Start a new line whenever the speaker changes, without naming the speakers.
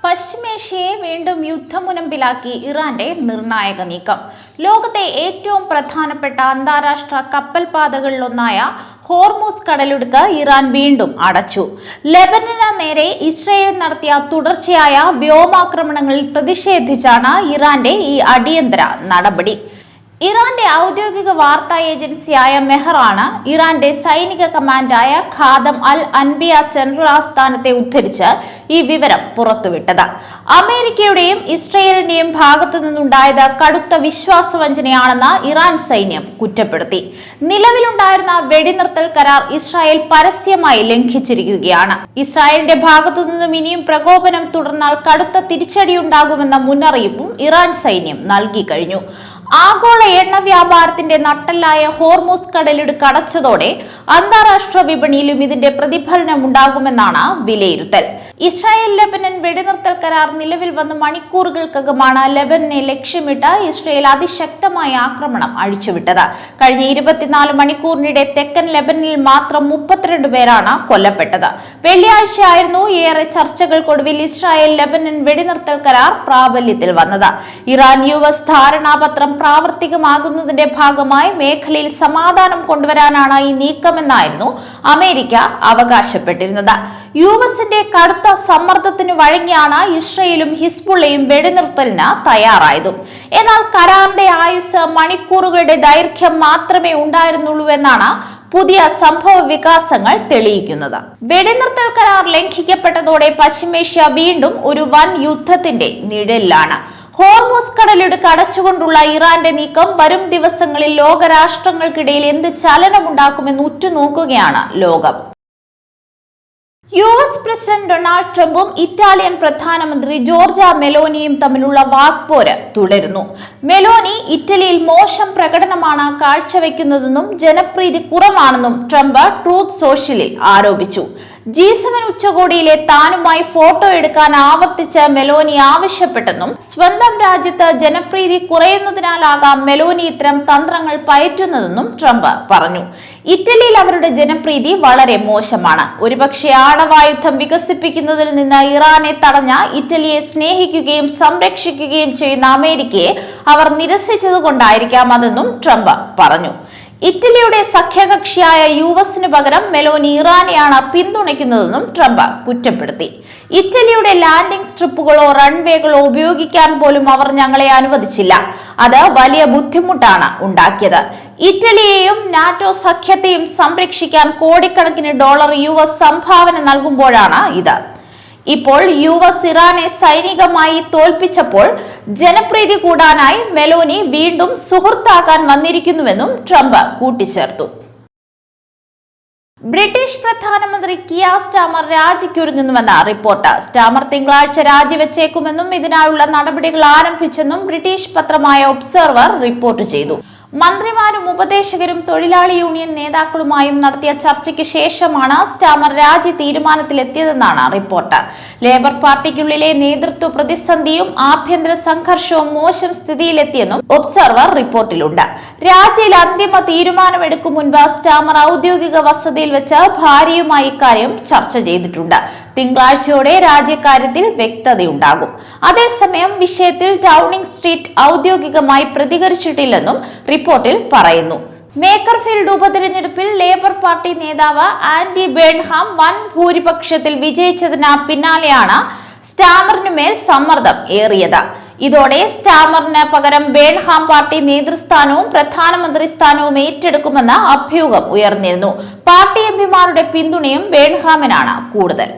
പശ്ചിമേഷ്യയെ വീണ്ടും യുദ്ധമുനമ്പിലാക്കി ഇറാന്റെ നിർണായക നീക്കം. ലോകത്തെ ഏറ്റവും പ്രധാനപ്പെട്ട അന്താരാഷ്ട്ര കപ്പൽപാതകളിലൊന്നായ ഹോർമൂസ് കടലിടുക്ക് ഇറാൻ വീണ്ടും അടച്ചു. ലെബനന് നേരെ ഇസ്രയേൽ നടത്തിയ തുടർച്ചയായ വ്യോമാക്രമണങ്ങളിൽ പ്രതിഷേധിച്ചാണ് ഇറാന്റെ ഈ അടിയന്തര നടപടി. ഇറാന്റെ ഔദ്യോഗിക വാർത്താ ഏജൻസിയായ മെഹറാണ് ഇറാന്റെ സൈനിക കമാൻഡായ ഖാദം അൽ അൻബിയ സെൻട്രൽ ആസ്ഥാനത്തെ ഉദ്ധരിച്ച് ഈ വിവരം പുറത്തുവിട്ടത്. അമേരിക്കയുടെയും ഇസ്രയേലിന്റെയും ഭാഗത്തു നിന്നുണ്ടായത് കടുത്ത വിശ്വാസവഞ്ചനയാണെന്ന് ഇറാൻ സൈന്യം കുറ്റപ്പെടുത്തി. നിലവിലുണ്ടായിരുന്ന വെടിനിർത്തൽ കരാർ ഇസ്രായേൽ പരസ്യമായി ലംഘിച്ചിരിക്കുകയാണ്. ഇസ്രായേലിന്റെ ഭാഗത്തു നിന്നും ഇനിയും പ്രകോപനം തുടർന്നാൽ കടുത്ത തിരിച്ചടിയുണ്ടാകുമെന്ന മുന്നറിയിപ്പും ഇറാൻ സൈന്യം നൽകി കഴിഞ്ഞു. ആഗോള എണ്ണ വ്യാപാരത്തിന്റെ നട്ടെല്ലായ ഹോർമൂസ് കടലിടുക്ക് അടച്ചതോടെ അന്താരാഷ്ട്ര വിപണിയിലും ഇതിന്റെ പ്രതിഫലനം ഉണ്ടാകുമെന്നാണ് വിലയിരുത്തൽ. ഇസ്രായേൽ ലെബനൻ വെടിനിർത്തൽ കരാർ നിലവിൽ വന്ന് മണിക്കൂറുകൾക്കകമാണ് ലെബനനെ ലക്ഷ്യമിട്ട് ഇസ്രായേൽ അതിശക്തമായ ആക്രമണം അഴിച്ചുവിട്ടത്. കഴിഞ്ഞ 24 മണിക്കൂറിനിടെ തെക്കൻ ലെബനനിൽ മാത്രം 32 പേരാണ് കൊല്ലപ്പെട്ടത്. വെള്ളിയാഴ്ചയായിരുന്നു ഏറെ ചർച്ചകൾക്കൊടുവിൽ ഇസ്രായേൽ ലെബനൻ വെടിനിർത്തൽ കരാർ പ്രാബല്യത്തിൽ വന്നത്. ഇറാൻ US ധാരണാപത്രം പ്രാവർത്തികമാകുന്നതിന്റെ ഭാഗമായി മേഖലയിൽ സമാധാനം കൊണ്ടുവരാനാണ് ഈ നീക്കമെന്നായിരുന്നു അമേരിക്ക അവകാശപ്പെട്ടിരുന്നത്. യുഎസിന്റെ കടുത്ത സമ്മർദ്ദത്തിന് വഴങ്ങിയാണ് ഇസ്രയേലും ഹിസ്ബുള്ളയും വെടിനിർത്തലിന് തയ്യാറായതും. എന്നാൽ കരാറിന്റെ ആയുസ് മണിക്കൂറുകളുടെ ദൈർഘ്യം മാത്രമേ ഉണ്ടായിരുന്നുള്ളൂ എന്നാണ് പുതിയ സംഭവ വികാസങ്ങൾ തെളിയിക്കുന്നത്. വെടിനിർത്തൽ കരാർ ലംഘിക്കപ്പെട്ടതോടെ പശ്ചിമേഷ്യ വീണ്ടും ഒരു വൻ യുദ്ധത്തിന്റെ നിഴലിലാണ്. ഹോർമൂസ് കടലിടുക്ക് അടച്ചുകൊണ്ടുള്ള ഇറാന്റെ നീക്കം വരും ദിവസങ്ങളിൽ ലോകരാഷ്ട്രങ്ങൾക്കിടയിൽ എന്ത് ചലനമുണ്ടാക്കുമെന്ന് ഉറ്റുനോക്കുകയാണ് ലോകം. US പ്രസിഡന്റ് ഡൊണാൾഡ് ട്രംപും ഇറ്റാലിയൻ പ്രധാനമന്ത്രി ജോർജ മെലോനിയും തമ്മിലുള്ള വാക്പോര് തുടരുന്നു. മെലോനി ഇറ്റലിയിൽ മോശം പ്രകടനമാണ് കാഴ്ചവെക്കുന്നതെന്നും ജനപ്രീതി കുറവാണെന്നും ട്രംപ് ട്രൂത്ത് സോഷ്യലിൽ ആരോപിച്ചു. G7 ഉച്ചകോടിയിലെ താനുമായി ഫോട്ടോ എടുക്കാൻ ആവർത്തിച്ച് മെലോനി ആവശ്യപ്പെട്ടെന്നും സ്വന്തം രാജ്യത്ത് ജനപ്രീതി കുറയുന്നതിനാലാകാം മെലോനി ഇത്തരം തന്ത്രങ്ങൾ പയറ്റുന്നതെന്നും ട്രംപ് പറഞ്ഞു. ഇറ്റലിയിൽ അവരുടെ ജനപ്രീതി വളരെ മോശമാണ്. ഒരുപക്ഷെ ആണവായുധം വികസിപ്പിക്കുന്നതിൽ നിന്ന് ഇറാനെ തടഞ്ഞ ഇറ്റലിയെ സ്നേഹിക്കുകയും സംരക്ഷിക്കുകയും ചെയ്യുന്ന അമേരിക്കയെ അവർ നിരസിച്ചതുകൊണ്ടായിരിക്കാം അതെന്നും ട്രംപ് പറഞ്ഞു. ഇറ്റലിയുടെ സഖ്യകക്ഷിയായ യുഎസിന് പകരം മെലോനി ഇറാനെയാണ് പിന്തുണയ്ക്കുന്നതെന്നും ട്രംപ് കുറ്റപ്പെടുത്തി. ഇറ്റലിയുടെ ലാൻഡിംഗ് സ്ട്രിപ്പുകളോ റൺവേകളോ ഉപയോഗിക്കാൻ പോലും അവർ ഞങ്ങളെ അനുവദിച്ചില്ല. അത് വലിയ ബുദ്ധിമുട്ടാണ് ഉണ്ടാക്കിയത്. ഇറ്റലിയെയും നാറ്റോ സഖ്യത്തെയും സംരക്ഷിക്കാൻ കോടിക്കണക്കിന് ഡോളർ US സംഭാവന നൽകുമ്പോഴാണ് ഇത്. ഇപ്പോൾ US ഇറാനെ സൈനികമായി തോൽപ്പിച്ചപ്പോൾ ജനപ്രീതി കൂടാനായി മെലോനി വീണ്ടും സുഹൃത്താക്കാൻ വന്നിരിക്കുന്നുവെന്നും ട്രംപ് കൂട്ടിച്ചേർത്തു. ബ്രിട്ടീഷ് പ്രധാനമന്ത്രി കിയർ സ്റ്റാമർ രാജിക്കൊരുങ്ങുന്നുവെന്ന റിപ്പോർട്ട്. സ്റ്റാമർ തിങ്കളാഴ്ച രാജിവെച്ചേക്കുമെന്നും ഇതിനായുള്ള നടപടികൾ ആരംഭിച്ചെന്നും ബ്രിട്ടീഷ് പത്രമായ ഒബ്സർവർ റിപ്പോർട്ട് ചെയ്തു. മന്ത്രിമാരും ഉപദേശകരും തൊഴിലാളി യൂണിയൻ നേതാക്കളുമായും നടത്തിയ ചർച്ചയ്ക്ക് ശേഷമാണ് സ്റ്റാമർ രാജി തീരുമാനത്തിലെത്തിയതെന്നാണ് റിപ്പോർട്ട്. ലേബർ പാർട്ടിക്കുള്ളിലെ നേതൃത്വ പ്രതിസന്ധിയും ആഭ്യന്തര സംഘർഷവും മോശം സ്ഥിതിയിലെത്തിയെന്നും ഒബ്സർവർ റിപ്പോർട്ടിലുണ്ട്. രാജിയിൽ അന്തിമ തീരുമാനമെടുക്കും മുൻപ് സ്റ്റാമർ ഔദ്യോഗിക വസതിയിൽ വെച്ച് ഭാര്യയുമായി ഇക്കാര്യം ചർച്ച ചെയ്തിട്ടുണ്ട്. തിങ്കളാഴ്ചയോടെ രാജ്യക്കാര്യത്തിൽ വ്യക്തതയുണ്ടാകും. അതേസമയം വിഷയത്തിൽ ഡൌണിംഗ് സ്ട്രീറ്റ് ഔദ്യോഗികമായി പ്രതികരിച്ചിട്ടില്ലെന്നും റിപ്പോർട്ടിൽ പറയുന്നു. മേക്കർഫീൽഡ് ഉപതെരഞ്ഞെടുപ്പിൽ ലേബർ പാർട്ടി നേതാവ് ആൻഡി ബേൺഹാം വൻ ഭൂരിപക്ഷത്തിൽ വിജയിച്ചതിന് പിന്നാലെയാണ് സ്റ്റാമറിനുമേൽ സമ്മർദ്ദം ഏറിയത്. ഇതോടെ സ്റ്റാമറിന് പകരം ബേൺഹാം പാർട്ടി നേതൃസ്ഥാനവും പ്രധാനമന്ത്രി സ്ഥാനവും ഏറ്റെടുക്കുമെന്ന് അഭ്യൂഹം ഉയർന്നിരുന്നു. പാർട്ടി എംപിമാരുടെ പിന്തുണയും ബേൺഹാമിനാണ് കൂടുതൽ.